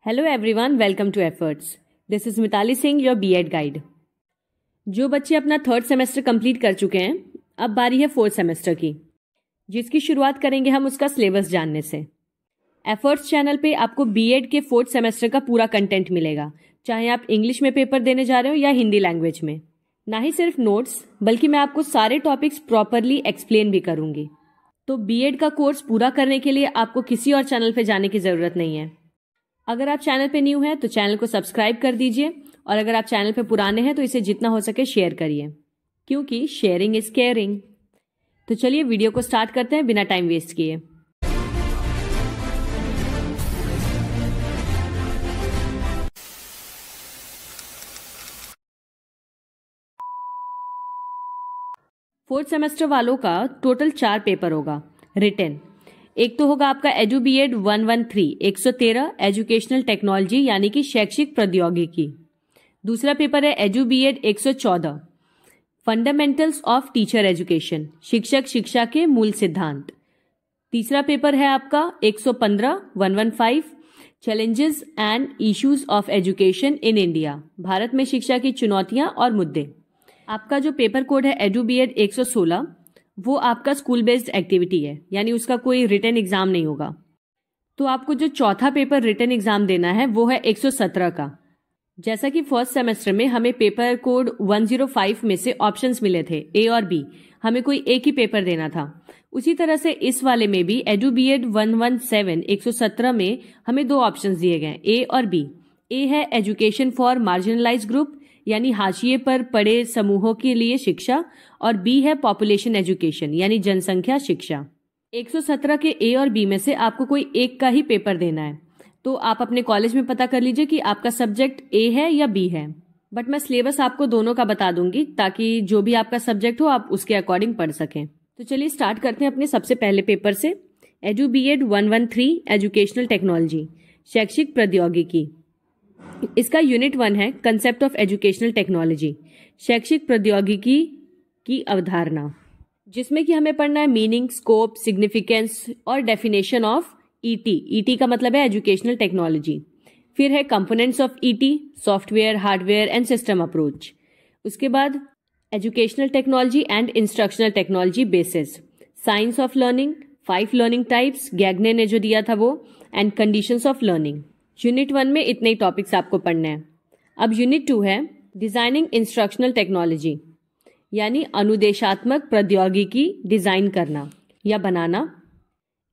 Hello everyone, welcome to efforts. This is Mitali Singh, your BEd guide. जो बच्चे अपना third semester complete कर चुके हैं, अब बारी है फोर्थ सेमेस्टर की, जिसकी शुरुआत करेंगे हम उसका सिलेबस जानने से। एफर्ट्स चैनल पे आपको बीएड के फोर्थ सेमेस्टर का पूरा कंटेंट मिलेगा, चाहे आप इंग्लिश में पेपर देने जा रहे हो या हिंदी लैंग्वेज में। ना ही सिर्फ नोट्स, बल्कि मैं आपको सारे टॉपिक्स प्रॉपरली एक्सप्लेन भी करूंगी। तो बीएड का कोर्स पूरा करने के लिए आपको किसी और चैनल पे जाने की जरूरत नहीं है। अगर आप चैनल पे न्यू हैं तो चैनल को सब्सक्राइब कर दीजिए, और अगर आप चैनल पे पुराने हैं तो इसे जितना हो सके शेयर करिए, क्योंकि शेयरिंग इज केयरिंग। तो चलिए वीडियो को स्टार्ट करते हैं बिना टाइम वेस्ट किए। फोर्थ सेमेस्टर वालों का टोटल 4 पेपर होगा रिटन। एक तो होगा आपका एडू बीएड 113 113 एजुकेशनल टेक्नोलॉजी यानी कि शैक्षिक प्रौद्योगिकी। दूसरा पेपर है edu BEd 114 fundamentals of teacher education, शिक्षक शिक्षा के मूल सिद्धांत। तीसरा पेपर है आपका 115 115 challenges and issues of education in India, Bharat में शिक्षा की चुनौतियां और मुद्दे। आपका जो पेपर कोड है एडू बीएड 116, वो आपका स्कूल बेस्ड एक्टिविटी है, यानी उसका कोई रिटन एग्जाम नहीं होगा। तो आपको जो चौथा पेपर रिटन एग्जाम देना है वो है 117 का। जैसा कि फर्स्ट सेमेस्टर में हमें पेपर कोड 105 में से ऑप्शंस मिले थे ए और बी, हमें कोई एक ही पेपर देना था। उसी तरह से इस वाले में भी एडू बीएड 117 117 में हमें 2 ऑप्शंस दिए गए, ए और बी। ए है एजुकेशन फॉर मार्जिनलाइज ग्रुप, यानी हाशिए पर पड़े समूहों के लिए शिक्षा, और बी है पॉपुलेशन एजुकेशन यानी जनसंख्या शिक्षा। 117 के ए और बी में से आपको कोई एक का ही पेपर देना है। तो आप अपने कॉलेज में पता कर लीजिए कि आपका सब्जेक्ट ए है या बी है। बट मैं सिलेबस आपको दोनों का बता दूंगी, ताकि जो भी आपका सब्जेक्ट हो आप उसके अकॉर्डिंग पढ़ सकें। तो चलिए स्टार्ट करते हैं अपने सबसे पहले पेपर से। एडू बीएड 113 एजुकेशनल टेक्नोलॉजी, शैक्षिक प्रौद्योगिकी। इसका यूनिट 1 है कंसेप्ट ऑफ एजुकेशनल टेक्नोलॉजी, शैक्षिक प्रौद्योगिकी की अवधारणा, जिसमें कि हमें पढ़ना है मीनिंग, स्कोप, सिग्निफिकेंस और डेफिनेशन ऑफ ईटी। ईटी का मतलब है एजुकेशनल टेक्नोलॉजी। फिर है components of ET, software, hardware and system approach. उसके बाद educational technology and instructional technology basis, science of learning, 5 learning types Gagne ने जो दिया था वो, and conditions of learning. Unit 1 में इतने ही टॉपिक्स आपको पढ़ने हैं। अब यूनिट 2 है डिजाइनिंग इंस्ट्रक्शनल टेक्नोलॉजी, यानी अनुदेशात्मक प्रौद्योगिकी डिजाइन करना या बनाना।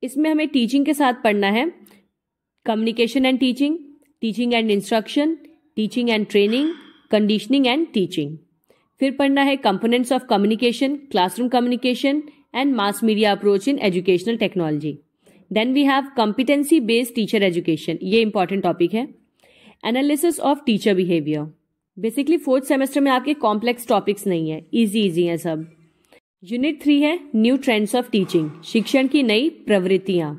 इसमें हमें टीचिंग के साथ पढ़ना है communication and teaching, teaching and instruction, teaching and training, conditioning and teaching. फिर पढ़ना है components of communication, classroom communication and mass media approach in educational technology. Then we have competency based teacher education, ये important topic है। Analysis of teacher behaviour. Basically fourth semester में आपके complex topics नहीं है, easy है सब। Unit 3 है new trends of teaching, शिक्षण की नई प्रवृत्तियां।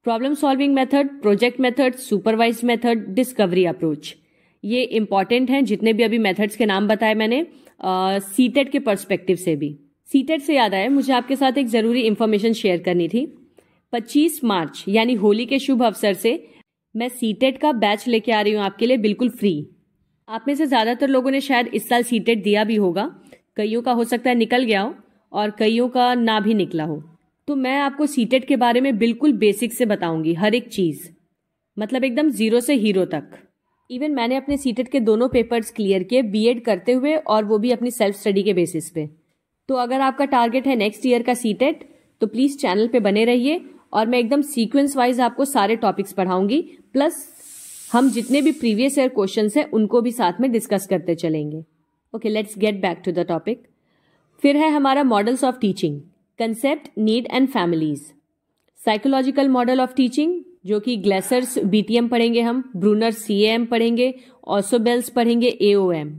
Problem solving method, project method, supervised method, discovery approach. ये इंपॉर्टेंट हैं, जितने भी अभी मेथड्स के नाम बताए मैंने सीटेट के पर्सपेक्टिव से भी। सीटेट से याद आया, मुझे आपके साथ एक जरूरी इंफॉर्मेशन शेयर करनी थी। 25 मार्च यानी होली के शुभ अवसर से मैं सीटेट का बैच लेके आ रही हूँ आपके लिए, बिल्कुल फ्री। आप में से ज्यादातर लोगों ने शायद इस साल सीटेट दिया भी होगा, कईयों का हो सकता है निकल गया हो और कईयों का ना भी निकला हो। तो मैं आपको सीटेट के बारे में बिल्कुल बेसिक से बताऊंगी, हर एक चीज, मतलब एकदम 0 से हीरो तक। इवन मैंने अपने सीटेट के दोनों पेपर्स क्लियर किए बीएड करते हुए, और वो भी अपनी सेल्फ स्टडी के बेसिस पे। तो अगर आपका टारगेट है नेक्स्ट ईयर का सीटेट, तो प्लीज चैनल पे बने रहिए, और मैं एकदम सीक्वेंस वाइज आपको सारे टॉपिक्स पढ़ाऊंगी, प्लस हम जितने भी प्रीवियस ईयर क्वेश्चंस हैं उनको भी साथ में डिस्कस करते चलेंगे। Okay, let's get back to the topic. फिर है हमारा models of teaching, concept, need and families. Psychological model of teaching, जो कि ग्लेसर्स बीटीएम पढ़ेंगे हम, ब्रूनर सीएएम पढ़ेंगे, ऑसोबेल्स पढ़ेंगे एओएम।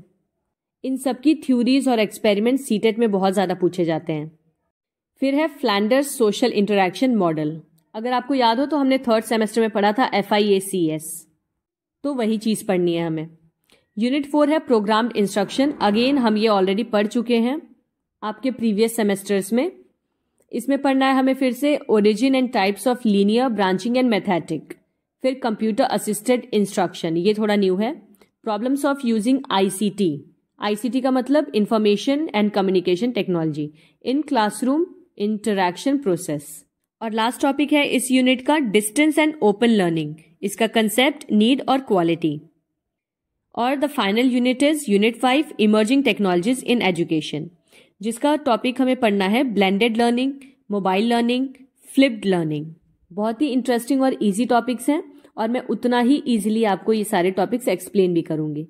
इन सबकी थ्योरीज और एक्सपेरिमेंट सीटेट में बहुत ज्यादा पूछे जाते हैं। फिर है फ्लैंडर्स सोशल इंटरैक्शन मॉडल। अगर आपको याद हो तो हमने थर्ड सेमेस्टर में पढ़ा था FIACS, तो वही चीज पढ़नी है हमें। यूनिट 4 है प्रोग्राम्ड इंस्ट्रक्शन। अगेन हम ये ऑलरेडी पढ़ चुके हैं आपके प्रीवियस सेमेस्टर्स में। इसमें पढ़ना है हमें फिर से origin and types of linear, branching and mathetic. फिर कंप्यूटर असिस्टेड इंस्ट्रक्शन, ये थोड़ा न्यू है। Problems of using ICT, ICT का मतलब information and communication technology in classroom interaction process. और लास्ट टॉपिक है इस यूनिट का डिस्टेंस एंड ओपन लर्निंग, इसका कंसेप्ट, नीड और क्वालिटी। और the final unit is unit 5 emerging technologies in education, जिसका टॉपिक हमें पढ़ना है blended learning, mobile learning, flipped learning. बहुत ही इंटरेस्टिंग और इजी टॉपिक्स हैं और मैं उतना ही इजीली आपको ये सारे टॉपिक्स एक्सप्लेन भी करूंगी।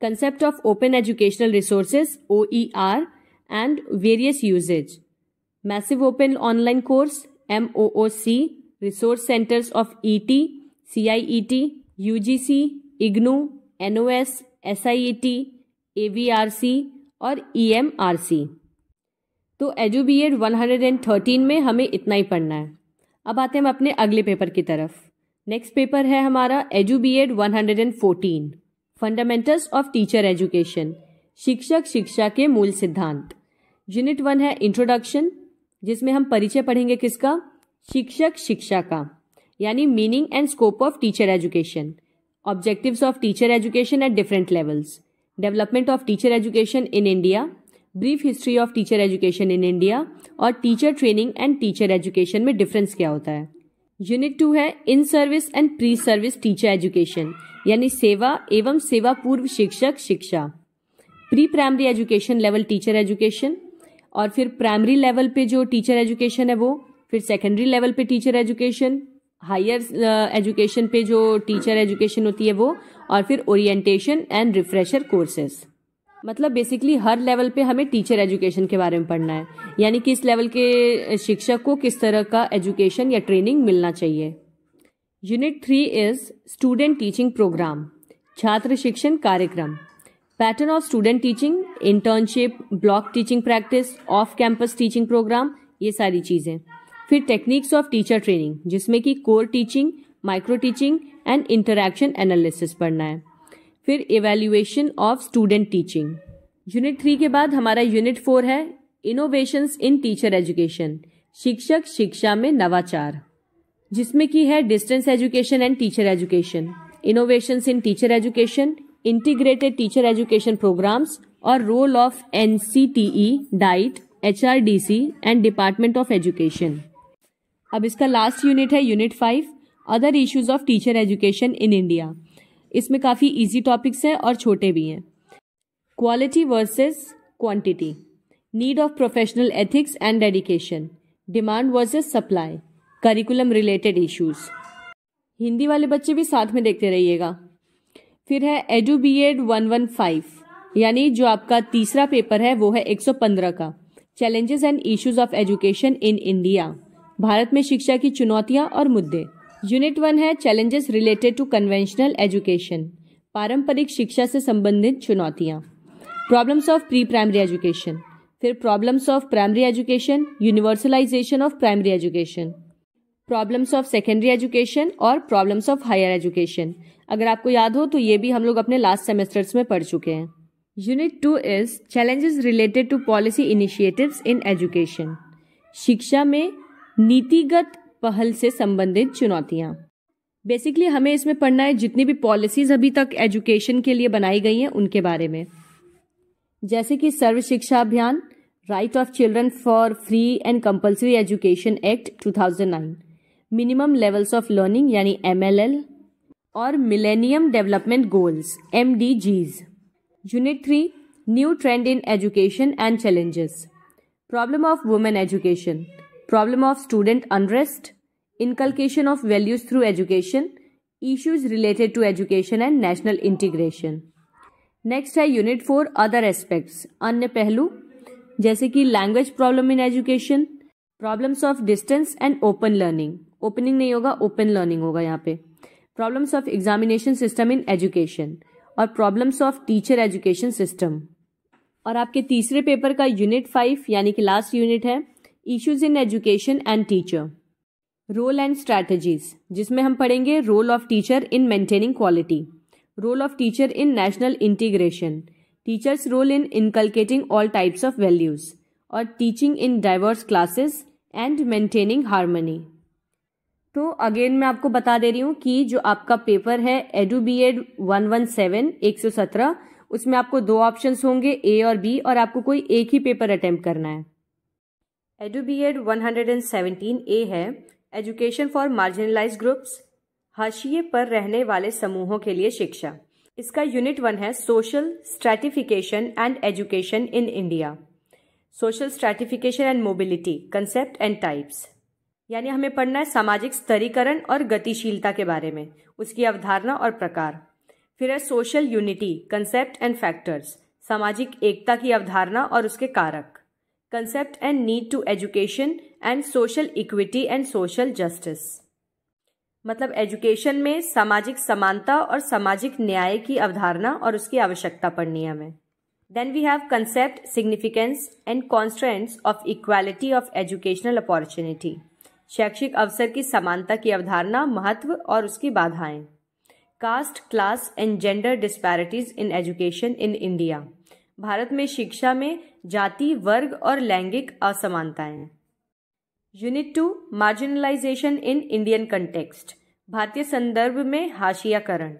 Concept of open educational resources OER and various uses, massive open online course MOOC, resource centres of ET, CIET, UGC, IGNOU, NOS, SIET, AVRC और EMRC। तो EduBEd 113 में हमें इतना ही पढ़ना है। अब आते हैं हम अपने अगले पेपर की तरफ। नेक्स्ट पेपर है हमारा EduBEd 114, fundamentals of teacher education, शिक्षक शिक्षा के मूल सिद्धांत। यूनिट 1 है इंट्रोडक्शन, जिसमें हम परिचय पढ़ेंगे किसका, शिक्षक शिक्षा का, यानी meaning and scope of teacher education, objectives of teacher education at different levels, development of teacher education in India, brief history of teacher education in India और teacher training and teacher education में difference क्या होता है। Unit 2 है in service and pre service teacher education, यानी सेवा एवं सेवा पूर्व शिक्षक शिक्षा, pre primary education level teacher education, और फिर प्राइमरी लेवल पे जो टीचर एजुकेशन है वो, फिर सेकेंडरी लेवल पे टीचर एजुकेशन, हायर एजुकेशन पे जो टीचर एजुकेशन होती है वो, और फिर ओरिएंटेशन एंड रिफ्रेशर कोर्सेज। मतलब बेसिकली हर लेवल पे हमें टीचर एजुकेशन के बारे में पढ़ना है, यानी किस लेवल के शिक्षक को किस तरह का एजुकेशन या ट्रेनिंग मिलना चाहिए। Unit 3 is student teaching programme, छात्र शिक्षण कार्यक्रम, pattern of student teaching, internship, block teaching practice, off campus teaching programme, ये सारी चीजें। फिर टेक्निक्स ऑफ टीचर ट्रेनिंग, जिसमें कि core teaching, micro teaching and interaction analysis पढ़ना है। फिर evaluation of student teaching. Unit 3 के बाद हमारा यूनिट 4 है इनोवेशंस इन टीचर एजुकेशन, शिक्षक शिक्षा में नवाचार, जिसमें की है distance education and teacher education, innovations in teacher education, integrated teacher education programmes और role of NCTE, DIET, HRDC and department of education. अब इसका लास्ट यूनिट है unit 5 other issues of teacher education in India. इसमें काफी easy topics हैं और छोटे भी हैं। Quality versus quantity, need of professional ethics and dedication, demand versus supply, curriculum related issues. Hindi वाले बच्चे भी साथ में देखते रहिएगा। फिर है EduBEd 115, यानी जो आपका तीसरा पेपर है वो है 115 का, challenges and issues of education in India, Bharat में शिक्षा की चुनौतियां और मुद्दे। यूनिट 1 है challenges related to conventional education, पारंपरिक शिक्षा से संबंधित चुनौतियां, problems of pre primary education, फिर problems of primary education, universalisation of primary education, problems of secondary education और प्रॉब्लम्स ऑफ हायर एजुकेशन। अगर आपको याद हो तो ये भी हम लोग अपने लास्ट सेमेस्टर्स में पढ़ चुके हैं। Unit 2 is challenges related to policy initiatives in education, शिक्षा में नीतिगत पहल से संबंधित चुनौतियां। बेसिकली हमें इसमें पढ़ना है जितनी भी पॉलिसीज अभी तक एजुकेशन के लिए बनाई गई हैं उनके बारे में, जैसे कि सर्व शिक्षा अभियान, right of children for free and compulsory education act 2009, minimum levels of learning यानी MLL और millennium development goals MDGs। Unit 3 new trend in education and challenges, problem of women education, problem of student unrest, inculcation of values through education, issues related to education and national integration। Next है unit 4 other aspects, अन्य पहलू, जैसे कि language problem in education, problems of distance and open learning, opening नहीं होगा open learning होगा यहाँ पे, problems of examination system in education और problems of teacher education system. और आपके तीसरे पेपर का यूनिट 5 यानी कि लास्ट यूनिट है issues in education and teacher, role and strategies, जिसमें हम पढ़ेंगे role of teacher in maintaining quality, role of teacher in national integration, teachers role in inculcating all types of values और teaching in diverse classes and maintaining harmony. तो again मैं आपको बता दे रही हूँ कि जो आपका पेपर है एडू बीएड 117 117, उसमें आपको दो ऑप्शंस होंगे, ए और बी, और आपको कोई एक ही पेपर अटेम्प्ट करना है। एडू बीएड 117 ए है एजुकेशन फॉर मार्जिनलाइज्ड ग्रुप्स, हाशिए पर रहने वाले समूहों के लिए शिक्षा। इसका यूनिट 1 है social stratification and education in India, social stratification and mobility concept and types. यानी हमें पढ़ना है सामाजिक स्तरीकरण और गतिशीलता के बारे में, उसकी अवधारणा और प्रकार। फिर है social unity concept and factors, सामाजिक एकता की अवधारणा और उसके कारक। Concept and need to education and social equity and social justice, मतलब एजुकेशन में सामाजिक समानता और सामाजिक न्याय की अवधारणा और उसकी आवश्यकता पढ़नी है हमें। Then we have concept, significance and constraints of equality of educational opportunity, शैक्षिक अवसर की समानता की अवधारणा, महत्व और उसकी बाधाएं। Caste, class and gender disparities in education in India, Bharat में शिक्षा में जाति, वर्ग और लैंगिक असमानताएं। Unit 2 marginalisation in Indian context, भारतीय संदर्भ में हाशियाकरण।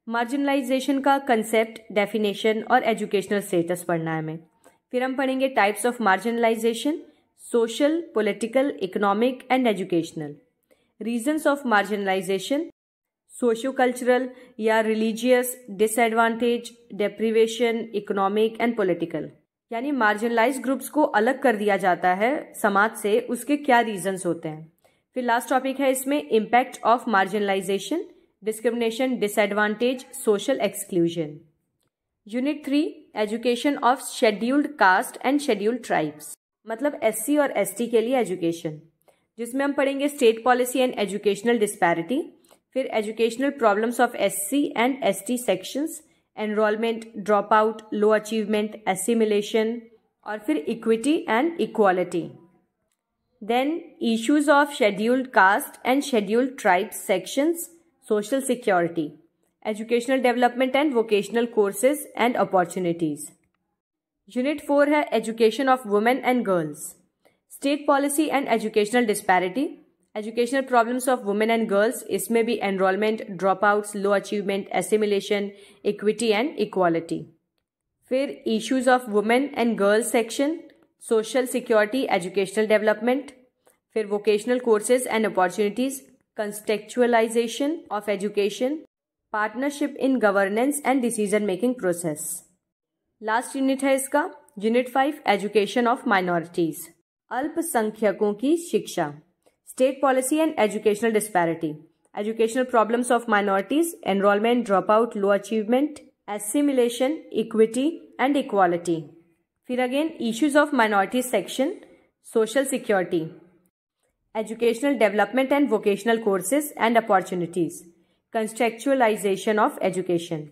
मार्जिनलाइजेशन का कंसेप्ट, डेफिनेशन और एजुकेशनल स्टेटस पढ़ना है हमें। फिर हम पढ़ेंगे types of marginalisation, social, political, economic and educational. Reasons of marginalisation, socio cultural या religious, disadvantage, deprivation, economic and political. यानी मार्जिनलाइज्ड ग्रुप्स को अलग कर दिया जाता है समाज से, उसके क्या रीजंस होते हैं। फिर लास्ट टॉपिक है इसमें impact of marginalisation, discrimination, disadvantage, social exclusion. Unit 3 education of scheduled caste and scheduled tribes, मतलब एससी और एसटी के लिए एजुकेशन, जिसमें हम पढ़ेंगे state policy and educational disparity, फिर educational problems of SC and ST sections, enrolment, drop out, low achievement, assimilation, और फिर equity and equality. Then issues of scheduled caste and scheduled tribes sections, social security, educational development and vocational courses and opportunities. Unit 4 है education of women and girls, state policy and educational disparity, educational problems of women and girls, इसमें भी enrolment, drop outs, low achievement, assimilation, equity and equality. फिर issues of women and girls section, social security, educational development, फिर vocational courses and opportunities, contextualisation of education, partnership in governance and decision making process. Last unit है इसका unit 5 education of minorities, अल्पसंख्यकों की शिक्षा, state policy and educational disparity, educational problems of minorities, enrolment, drop out, low achievement, assimilation, equity and equality. फिर again issues of minorities section, social security, educational development and vocational courses and opportunities, contextualisation of education.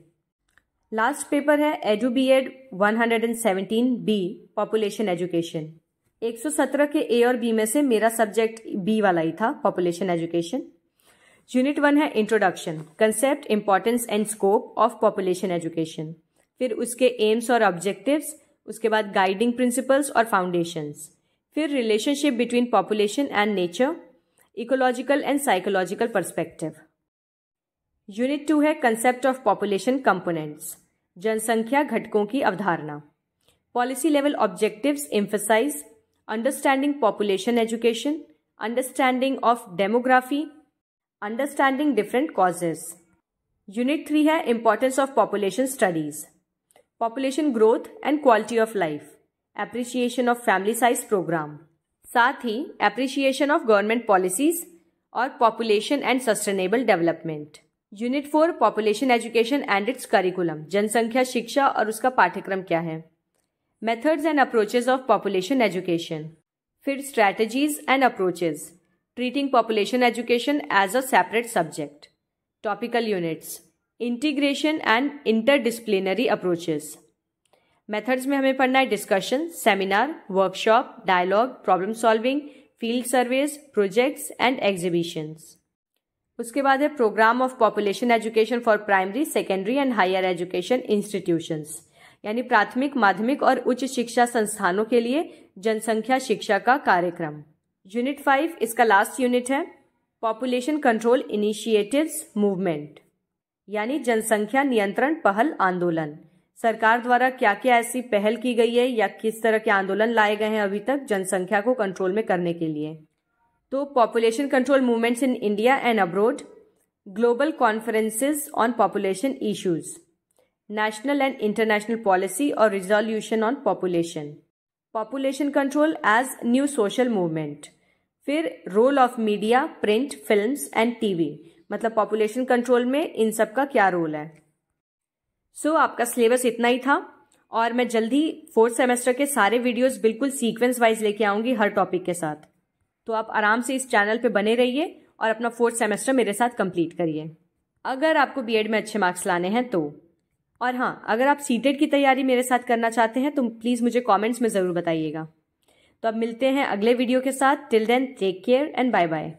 Last paper है edu BEd 117 B, population education. 117 के ए और B में से मेरा subject B वाला ही था, population education. Unit 1 है introduction, concept, importance and scope of population education, फिर उसके एम्स और ऑब्जेक्टिव्स, उसके बाद गाइडिंग प्रिंसिपल्स और फाउंडेशंस, फिर relationship between population and nature, ecological and psychological perspective. Unit 2 है कंसेप्ट ऑफ पॉपुलेशन कंपोनेंट्स, जनसंख्या घटकों की अवधारणा, policy level objectives emphasize, understanding population education, understanding of demography, understanding different causes. Unit 3 है importance of population studies, population growth and quality of life, appreciation of family size programme, साथ ही appreciation of government policies और population and sustainable development. Unit 4 population education and its curriculum, जनसंख्या शिक्षा और उसका पाठ्यक्रम क्या है, methods and approaches of population education, फिर strategies and approaches, treating population education as a separate subject, topical units, integration and interdisciplinary approaches. Methods में हमें पढ़ना है discussion, seminar, workshop, dialogue, problem solving, field surveys, projects and exhibitions. उसके बाद है programme of population education for primary, secondary and higher education institutions, यानी प्राथमिक, माध्यमिक और उच्च शिक्षा संस्थानों के लिए जनसंख्या शिक्षा का कार्यक्रम। यूनिट 5 इसका लास्ट यूनिट है पॉपुलेशन कंट्रोल इनिशिएटिव्स मूवमेंट यानी जनसंख्या नियंत्रण पहल आंदोलन। सरकार द्वारा क्या क्या ऐसी पहल की गई है या किस तरह के आंदोलन लाए गए हैं अभी तक जनसंख्या को कंट्रोल में करने के लिए। तो population control movements in India and abroad, global conferences on population issues, national and international policy और resolution on population control as new social movement. फिर role of media, print, films and TV, मतलब population control में इन सब का क्या role है। सो आपका सिलेबस इतना ही था और मैं जल्दी 4th सेमेस्टर के सारे वीडियोस बिल्कुल सीक्वेंस वाइज लेके आऊंगी हर टॉपिक के साथ। तो आप आराम से इस चैनल पे बने रहिए और अपना 4th सेमेस्टर मेरे साथ कंप्लीट करिए अगर आपको बीएड में अच्छे मार्क्स लाने हैं तो। और हाँ, अगर आप सीटेट की तैयारी मेरे साथ करना चाहते हैं तो प्लीज़ मुझे कॉमेंट्स में ज़रूर बताइएगा। तो अब मिलते हैं अगले वीडियो के साथ। Till then take care and bye bye.